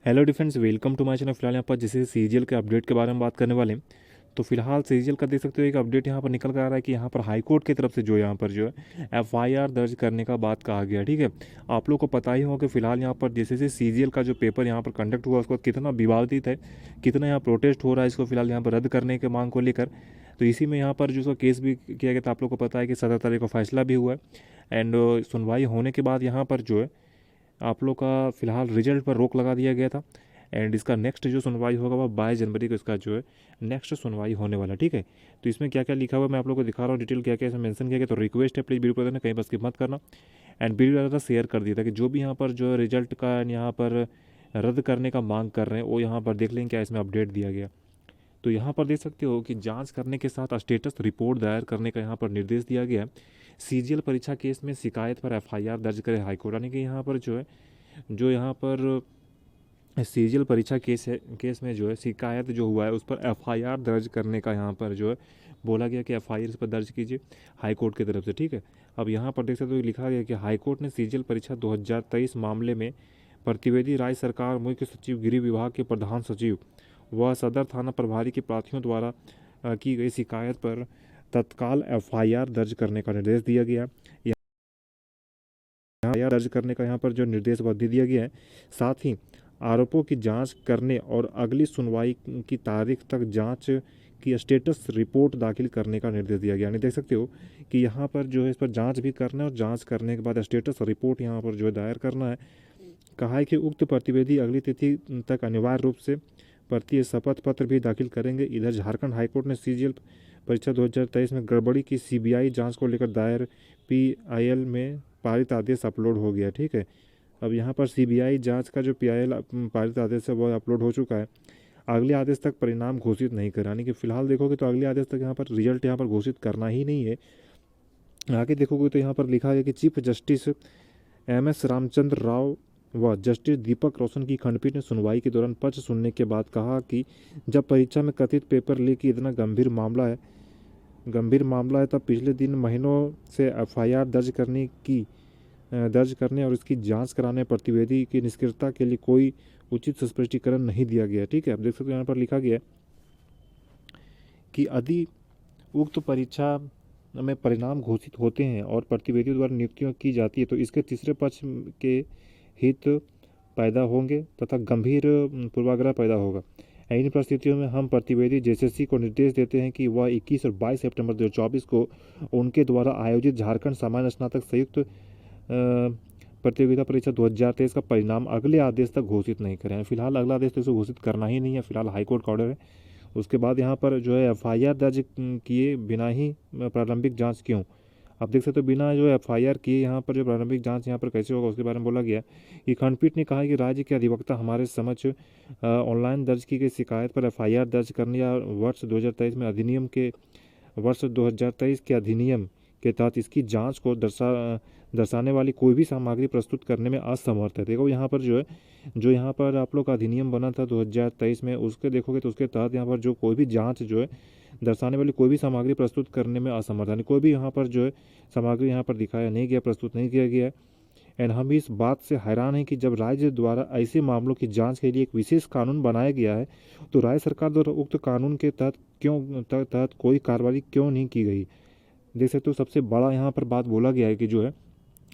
Hello dear friends, welcome to my channel. फिलहाल यहाँ पर जैसे सीजीएल के अपडेट के बारे में बात करने वाले हैं। तो फिलहाल सीजीएल का देख सकते हो एक अपडेट यहाँ पर निकल कर आ रहा है कि यहाँ पर हाई कोर्ट की तरफ से जो यहाँ पर जो है एफआईआर दर्ज करने का बात कहा गया। ठीक है, आप लोग को पता ही होगा कि फिलहाल यहाँ पर जैसे सीजीएल का जो पेपर यहाँ पर कंडक्ट हुआ उसको कितना विवादित है, कितना यहाँ प्रोटेस्ट हो रहा है इसको फिलहाल यहाँ पर रद्द करने के मांग को लेकर। तो इसी में यहाँ पर जो उसका केस भी किया गया था, आप लोग को पता है कि 17 तारीख को फैसला भी हुआ है। एंड सुनवाई होने के बाद यहाँ पर जो है आप लोग का फिलहाल रिजल्ट पर रोक लगा दिया गया था। एंड इसका नेक्स्ट जो सुनवाई होगा वह 22 जनवरी को इसका जो है नेक्स्ट सुनवाई होने वाला। ठीक है, तो इसमें क्या क्या लिखा हुआ है मैं आप लोग को दिखा रहा हूँ, डिटेल क्या क्या इसमें मेंशन किया गया। तो रिक्वेस्ट है प्लीज़ वीडियो को देखना, कहीं पर स्किप मत करना। एंड वीडियो ज़्यादा शेयर कर दिया था कि जो भी यहाँ पर जो रिजल्ट का यहाँ पर रद्द करने का मांग कर रहे हैं वो यहाँ पर देख लेंगे क्या इसमें अपडेट दिया गया। तो यहाँ पर देख सकते हो कि जांच करने के साथ स्टेटस रिपोर्ट दायर करने का यहाँ पर निर्देश दिया गया है। सीजीएल परीक्षा केस में शिकायत पर एफआईआर दर्ज करे हाईकोर्ट, यानी कि यहाँ पर जो है जो यहाँ पर सीजीएल परीक्षा केस में जो है शिकायत जो हुआ है उस पर एफआईआर दर्ज करने का यहाँ पर जो है बोला गया कि एफआईआर इस पर दर्ज कीजिए हाई कोर्ट की तरफ से। ठीक है, अब यहाँ पर देख सकते हो लिखा गया कि हाई कोर्ट ने सीजीएल परीक्षा 2023 मामले में प्रतिवेदी राज्य सरकार मुख्य सचिव गृह विभाग के प्रधान सचिव व सदर थाना प्रभारी के प्रार्थियों द्वारा की गई शिकायत पर तत्काल एफआईआर दर्ज करने का निर्देश दिया गया। एफआईआर दर्ज करने का यहाँ पर जो निर्देश दे दिया गया है, साथ ही आरोपों की जांच करने और अगली सुनवाई की तारीख तक जांच की स्टेटस रिपोर्ट दाखिल करने का निर्देश दिया गया। यानी देख सकते हो कि यहाँ पर जो है इस पर जांच भी करना है और जांच करने के बाद स्टेटस रिपोर्ट यहाँ पर जो है दायर करना है। कहा है कि उक्त प्रतिवेदी अगली तिथि तक अनिवार्य रूप से प्रति शपथ पत्र भी दाखिल करेंगे। इधर झारखंड हाईकोर्ट ने सीजीएल परीक्षा 2023 में गड़बड़ी की सीबीआई जांच को लेकर दायर पीआईएल में पारित आदेश अपलोड हो गया। ठीक है, अब यहाँ पर सीबीआई जांच का जो पीआईएल पारित आदेश है वो अपलोड हो चुका है। अगले आदेश तक परिणाम घोषित नहीं करा, यानी कि फिलहाल देखोगे तो अगले आदेश तक यहाँ पर रिजल्ट यहाँ पर घोषित करना ही नहीं है। आगे देखोगे तो यहाँ पर लिखा है कि chief justice MS Ramchandra Rao व जस्टिस दीपक रोशन की खंडपीठ ने सुनवाई के दौरान पक्ष सुनने के बाद कहा कि जब परीक्षा में कथित पेपर लीक की इतना गंभीर मामला है तब पिछले दिन महीनों से एफआईआर दर्ज करने और इसकी जांच कराने प्रतिवेदी की निष्क्रियता के लिए कोई उचित स्पष्टीकरण नहीं दिया गया। ठीक है, आप देख सकते हो यहाँ पर लिखा गया कि यदि उक्त परीक्षा में परिणाम घोषित होते हैं और प्रतिवेदियों द्वारा नियुक्तियां की जाती है तो इसके तीसरे पक्ष के हित पैदा होंगे तथा गंभीर पूर्वाग्रह पैदा होगा। इन परिस्थितियों में हम प्रतिवेदी जेएसएससी को निर्देश देते हैं कि वह 21 और 22 सितंबर 2024 को उनके द्वारा आयोजित झारखंड सामान्य स्नातक संयुक्त प्रतियोगिता परीक्षा 2023 का परिणाम अगले आदेश तक घोषित नहीं करें। फिलहाल अगला आदेश तो इसे घोषित करना ही नहीं है, फिलहाल हाईकोर्ट का ऑर्डर है। उसके बाद यहाँ पर जो है एफआईआर दर्ज किए बिना ही प्रारंभिक जांच क्यों। आप देख सकते हो बिना जो एफआईआर किए यहाँ पर जो प्रारंभिक जांच यहाँ पर कैसे होगा उसके बारे में बोला गया कि खंडपीठ ने कहा कि राज्य के अधिवक्ता हमारे समक्ष ऑनलाइन दर्ज की गई शिकायत पर एफआईआर दर्ज करने या वर्ष 2023 के अधिनियम के तहत इसकी जांच को दर्शाने वाली कोई भी सामग्री प्रस्तुत करने में असमर्थ है। देखो यहाँ पर जो यहाँ पर आप लोग का अधिनियम बना था 2023 में, उसके देखोगे तो उसके तहत यहाँ पर जो कोई भी जांच जो है दर्शाने वाली कोई भी सामग्री प्रस्तुत करने में असमर्थ, यानी कोई भी यहाँ पर जो है सामग्री यहाँ पर दिखाया नहीं गया, प्रस्तुत नहीं किया गया है। एंड हम इस बात से हैरान हैं कि जब राज्य द्वारा ऐसे मामलों की जांच के लिए एक विशेष कानून बनाया गया है तो राज्य सरकार द्वारा उक्त कानून के तहत कोई कार्रवाई क्यों नहीं की गई। देख सकते हो सबसे बड़ा यहाँ पर बात बोला गया है कि जो है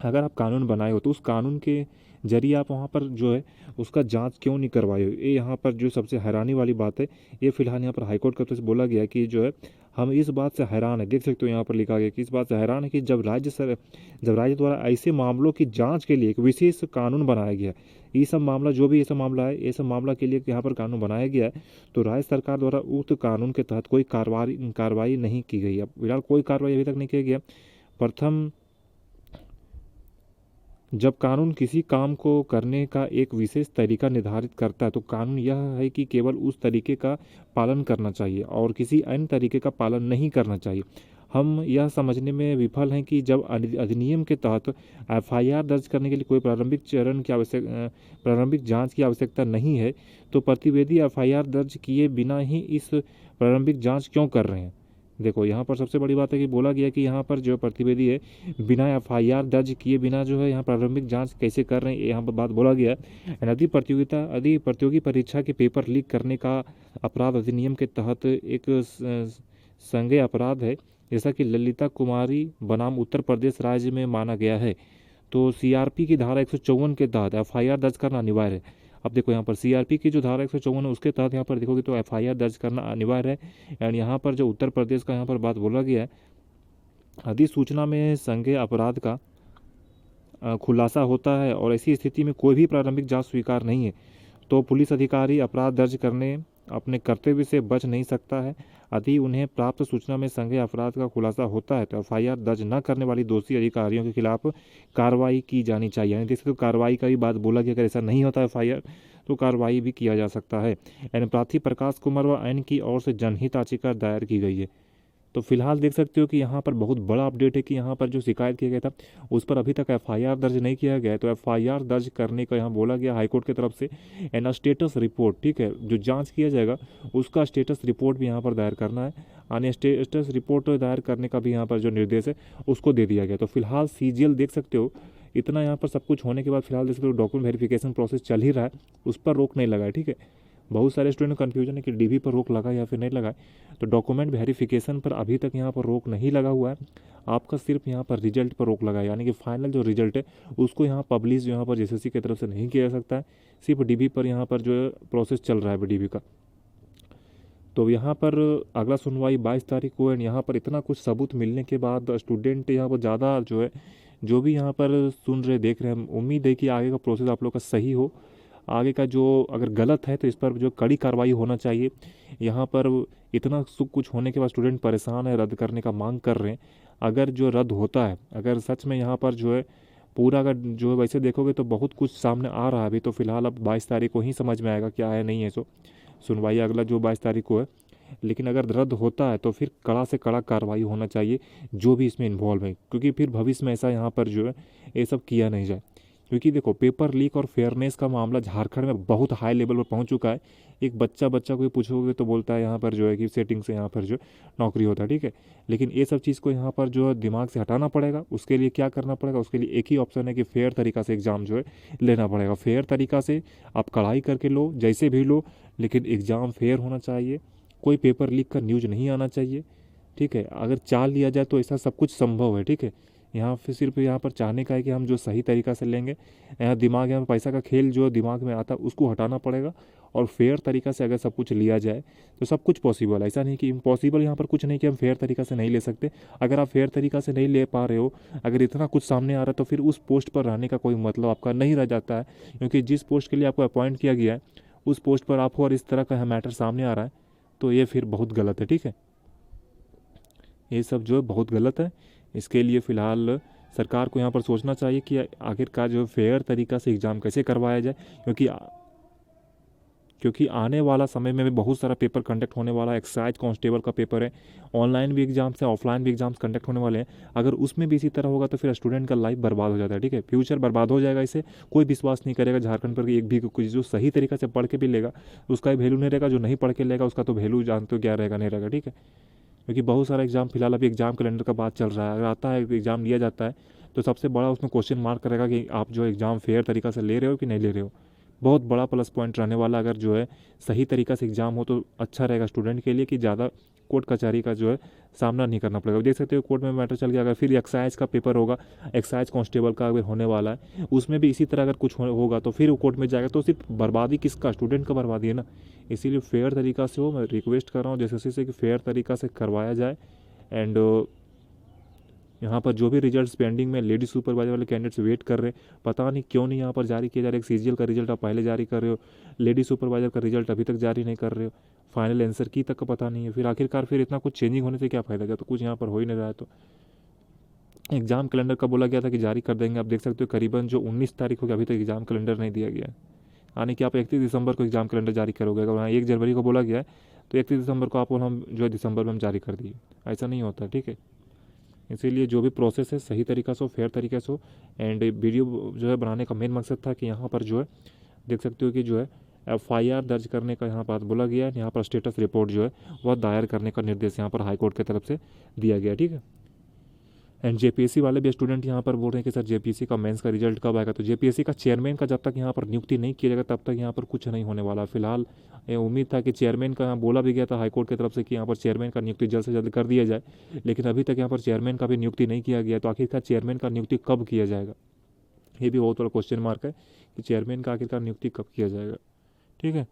अगर आप कानून बनाए हो तो उस कानून के जरिए आप वहाँ पर जो है उसका जांच क्यों नहीं करवाए हो। ये यहाँ पर जो सबसे हैरानी वाली बात है, ये फिलहाल यहाँ पर हाईकोर्ट की तरफ से बोला गया कि जो है हम इस बात से हैरान है। देख सकते हो यहाँ पर लिखा गया कि इस बात से हैरान है कि जब राज्य द्वारा ऐसे मामलों की जाँच के लिए एक विशेष कानून बनाया गया, ये सब मामला जो भी ऐसा मामला है ये सब मामला के लिए यहाँ पर कानून बनाया गया है, तो राज्य सरकार द्वारा उक्त कानून के तहत कोई कार्रवाई नहीं की गई है। फिलहाल कोई कार्रवाई अभी तक नहीं किया गया। प्रथम, जब कानून किसी काम को करने का एक विशेष तरीका निर्धारित करता है तो कानून यह है कि केवल उस तरीके का पालन करना चाहिए और किसी अन्य तरीके का पालन नहीं करना चाहिए। हम यह समझने में विफल हैं कि जब अधिनियम के तहत एफआईआर दर्ज करने के लिए कोई प्रारंभिक जांच की आवश्यकता नहीं है तो प्रतिवेदी एफआईआर दर्ज किए बिना ही इस प्रारंभिक जांच क्यों कर रहे हैं। देखो यहाँ पर सबसे बड़ी बात है कि बोला गया कि यहाँ पर जो प्रतिवेदी है बिना एफआईआर दर्ज किए बिना जो है यहाँ प्रारंभिक जांच कैसे कर रहे हैं, यहाँ पर बात बोला गया है। यदि प्रतियोगी परीक्षा के पेपर लीक करने का अपराध अधिनियम के तहत एक संज्ञेय अपराध है, जैसा कि ललिता कुमारी बनाम उत्तर प्रदेश राज्य में माना गया है, तो सीआरपी की धारा 154 के तहत एफआईआर दर्ज करना अनिवार्य है। अब देखो यहाँ पर सीआरपी की जो धारा 154 है उसके तहत यहाँ पर देखोगे तो एफआईआर दर्ज करना अनिवार्य है। एंड यहाँ पर जो उत्तर प्रदेश का यहाँ पर बात बोला गया है, अधिसूचना में संज्ञेय अपराध का खुलासा होता है और ऐसी स्थिति में कोई भी प्रारंभिक जांच स्वीकार नहीं है, तो पुलिस अधिकारी अपराध दर्ज करने अपने कर्तव्य से बच नहीं सकता है। यदि उन्हें प्राप्त सूचना में संज्ञेय अपराध का खुलासा होता है तो एफआईआर दर्ज न करने वाली दोषी अधिकारियों के खिलाफ कार्रवाई की जानी चाहिए। यानी देख सकते हो कार्रवाई का भी बात बोला कि अगर ऐसा नहीं होता एफआईआर तो कार्रवाई भी किया जा सकता है। एंड प्रार्थी प्रकाश कुमार व एन की ओर से जनहित याचिका दायर की गई है। तो फिलहाल देख सकते हो कि यहाँ पर बहुत बड़ा अपडेट है कि यहाँ पर जो शिकायत किया गया था उस पर अभी तक एफआईआर दर्ज नहीं किया गया है, तो एफआईआर दर्ज करने का यहाँ बोला गया हाईकोर्ट की तरफ से। एंड स्टेटस रिपोर्ट, ठीक है, जो जांच किया जाएगा उसका स्टेटस रिपोर्ट भी यहाँ पर दायर करना है। यानी स्टेटस रिपोर्ट दायर करने का भी यहाँ पर जो निर्देश है उसको दे दिया गया। तो फिलहाल सीजीएल देख सकते हो इतना यहाँ पर सब कुछ होने के बाद फिलहाल देख सकते हो डॉक्यूमेंट वेरिफिकेशन प्रोसेस चल ही रहा है, उस पर रोक नहीं लगा है, ठीक है। बहुत सारे स्टूडेंट को कन्फ्यूजन है कि डीबी पर रोक लगा या फिर नहीं लगा, तो डॉक्यूमेंट वेरिफिकेशन पर अभी तक यहाँ पर रोक नहीं लगा हुआ है। आपका सिर्फ यहाँ पर रिजल्ट पर रोक लगा है, यानी कि फाइनल जो रिजल्ट है उसको यहाँ पब्लिश यहाँ पर जेएसएससी की तरफ से नहीं किया जा सकता है, सिर्फ डीबी पर यहाँ पर जो प्रोसेस चल रहा है डीबी का। तो यहाँ पर अगला सुनवाई 22 तारीख को। एंड यहाँ पर इतना कुछ सबूत मिलने के बाद स्टूडेंट यहाँ पर ज़्यादा जो है जो भी यहाँ पर सुन रहे देख रहे हैं, उम्मीद है कि आगे का प्रोसेस आप लोग का सही हो। आगे का जो अगर गलत है तो इस पर जो कड़ी कार्रवाई होना चाहिए। यहाँ पर इतना सब कुछ होने के बाद स्टूडेंट परेशान है, रद्द करने का मांग कर रहे हैं। अगर जो रद्द होता है, अगर सच में यहाँ पर जो है पूरा अगर जो है वैसे देखोगे तो बहुत कुछ सामने आ रहा है अभी। तो फिलहाल अब 22 तारीख को ही समझ में आएगा क्या है नहीं है। सो सुनवाई अगला जो 22 तारीख को है, लेकिन अगर रद्द होता है तो फिर कड़ा से कड़ा कार्रवाई होना चाहिए जो भी इसमें इन्वॉल्व है, क्योंकि फिर भविष्य में ऐसा यहाँ पर जो है ये सब किया नहीं जाए। क्योंकि देखो पेपर लीक और फेयरनेस का मामला झारखंड में बहुत हाई लेवल पर पहुंच चुका है। एक बच्चा को भी पूछोगे तो बोलता है यहाँ पर जो है कि सेटिंग से यहाँ पर जो नौकरी होता है, ठीक है। लेकिन ये सब चीज़ को यहाँ पर जो है दिमाग से हटाना पड़ेगा। उसके लिए क्या करना पड़ेगा, उसके लिए एक ही ऑप्शन है कि फेयर तरीका से एग्ज़ाम जो है लेना पड़ेगा। फेयर तरीका से आप कढ़ाई करके लो, जैसे भी लो, लेकिन एग्ज़ाम फेयर होना चाहिए। कोई पेपर लीक का न्यूज़ नहीं आना चाहिए, ठीक है। अगर चाल लिया जाए तो ऐसा सब कुछ संभव है, ठीक है। यहाँ पे सिर्फ यहाँ पर चाहने का है कि हम जो सही तरीका से लेंगे। यहाँ दिमाग यहाँ पैसा का खेल जो दिमाग में आता है उसको हटाना पड़ेगा, और फेयर तरीका से अगर सब कुछ लिया जाए तो सब कुछ पॉसिबल है। ऐसा नहीं कि इम्पॉसिबल यहाँ पर कुछ नहीं कि हम फेयर तरीका से नहीं ले सकते। अगर आप फेयर तरीका से नहीं ले पा रहे हो, अगर इतना कुछ सामने आ रहा है, तो फिर उस पोस्ट पर रहने का कोई मतलब आपका नहीं रह जाता है। क्योंकि जिस पोस्ट के लिए आपको अपॉइंट किया गया है उस पोस्ट पर आप हो और इस तरह का मैटर सामने आ रहा है, तो ये फिर बहुत गलत है, ठीक है। ये सब जो है बहुत गलत है। इसके लिए फ़िलहाल सरकार को यहाँ पर सोचना चाहिए कि आखिरकार जो फेयर तरीका से एग्ज़ाम कैसे करवाया जाए। क्योंकि आने वाला समय में भी बहुत सारा पेपर कंडक्ट होने वाला है। एक्साइज कांस्टेबल का पेपर है, ऑनलाइन भी एग्जाम्स है, ऑफलाइन भी एग्जाम्स कंडक्ट होने वाले हैं। अगर उसमें भी इसी तरह होगा तो फिर स्टूडेंट का लाइफ बर्बाद हो जाता है, ठीक है। फ्यूचर बर्बाद हो जाएगा। इससे कोई विश्वास नहीं करेगा झारखंड पर कि एक भी कुछ जो सही तरीका से पढ़ के भी लेगा उसका वैल्यू नहीं रहेगा, जो नहीं पढ़ के लेगा उसका तो वैल्यू जानते हो क्या रहेगा, नहीं रहेगा, ठीक है। क्योंकि बहुत सारा एग्जाम फिलहाल अभी एग्जाम कैलेंडर का बात चल रहा है। अगर आता है एग्ज़ाम लिया जाता है तो सबसे बड़ा उसमें क्वेश्चन मार्क करेगा कि आप जो एग्ज़ाम फेयर तरीका से ले रहे हो कि नहीं ले रहे हो। बहुत बड़ा प्लस पॉइंट रहने वाला अगर जो है सही तरीका से एग्ज़ाम हो तो अच्छा रहेगा स्टूडेंट के लिए, कि ज़्यादा कोर्ट कचहरी का जो है सामना नहीं करना पड़ेगा। देख सकते हो कोर्ट में मैटर चल गया। अगर फिर एक्साइज का पेपर होगा, एक्साइज कांस्टेबल का अगर होने वाला है, उसमें भी इसी तरह अगर कुछ होगा तो फिर वो कोर्ट में जाएगा, तो सिर्फ बर्बादी किसका, स्टूडेंट का बर्बादी है ना। इसीलिए फेयर तरीका से हो, मैं रिक्वेस्ट कर रहा हूँ जैसे से कि फेयर तरीका से करवाया जाए। एंड यहाँ पर जो भी रिजल्ट्स पेंडिंग में लेडी सुपरवाइजर वाले कैंडिडेट्स वेट कर रहे हैं, पता नहीं क्यों नहीं यहाँ पर जारी किया जा रहा है। सीजीएल का रिजल्ट आप पहले जारी कर रहे हो, लेडी सुपरवाइजर का रिजल्ट अभी तक जारी नहीं कर रहे हो, फाइनल आंसर की तक का पता नहीं है। फिर आखिरकार फिर इतना कुछ चेंजिंग होने से क्या फ़ायदा, क्या तो कुछ यहाँ पर हो ही नहीं रहा है। तो एग्ज़ाम कैलेंडर का बोला गया था कि जारी कर देंगे। आप देख सकते हो करीबन जो 19 तारीख हो गया अभी तक एग्ज़ाम कैलेंडर नहीं दिया गया है। यानी कि आप 31 दिसंबर को एग्ज़ाम कैलेंडर जारी करोगे। अगर वहाँ 1 जनवरी को बोला गया है तो 31 दिसंबर को आप हम जो है दिसंबर में हम जारी कर दिए, ऐसा नहीं होता, ठीक है। इसीलिए जो भी प्रोसेस है सही तरीका से हो, फेयर तरीके से हो। एंड वीडियो जो है बनाने का मेन मकसद था कि यहाँ पर जो है देख सकते हो कि जो है FIR दर्ज करने का यहाँ पर बोला गया है। यहाँ पर स्टेटस रिपोर्ट जो है वह दायर करने का निर्देश यहाँ पर हाईकोर्ट की तरफ से दिया गया। ठीक है। एंड JPSC वाले भी स्टूडेंट यहाँ पर बोल रहे हैं कि सर JPSC का मेंस का रिजल्ट कब आएगा। तो JPSC का चेयरमैन का जब तक यहाँ पर नियुक्ति नहीं किया जाएगा तब तक यहाँ पर कुछ नहीं होने वाला। फिलहाल उम्मीद था कि चेयरमैन का यहाँ बोला भी गया था हाईकोर्ट की तरफ से कि यहाँ पर चेयरमैन का नियुक्ति जल्द से जल्द कर दिया जाए, लेकिन अभी तक यहाँ पर चेयरमैन का भी नियुक्ति नहीं किया गया। तो आखिरकार चेयरमैन का नियुक्ति कब किया जाएगा, ये भी बहुत बड़ा क्वेश्चन मार्क है कि चेयरमैन का आखिरकार नियुक्ति कब किया जाएगा। ठीक है।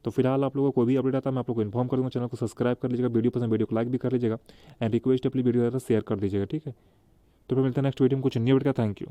तो फिलहाल आप लोगों को कोई भी अपडेट आता है मैं आप लोगों को इन्फॉर्म कर दूँगा। चैनल को सब्सक्राइब कर लीजिएगा, वीडियो पसंद वीडियो को लाइक भी कर लीजिएगा एंड रिक्वेस्ट अपनी वीडियो ज़्यादा शेयर कर दीजिएगा। ठीक है। तो फिर मिलते हैं नेक्स्ट वीडियो में कुछ न्यू अपडेट का। Thank you.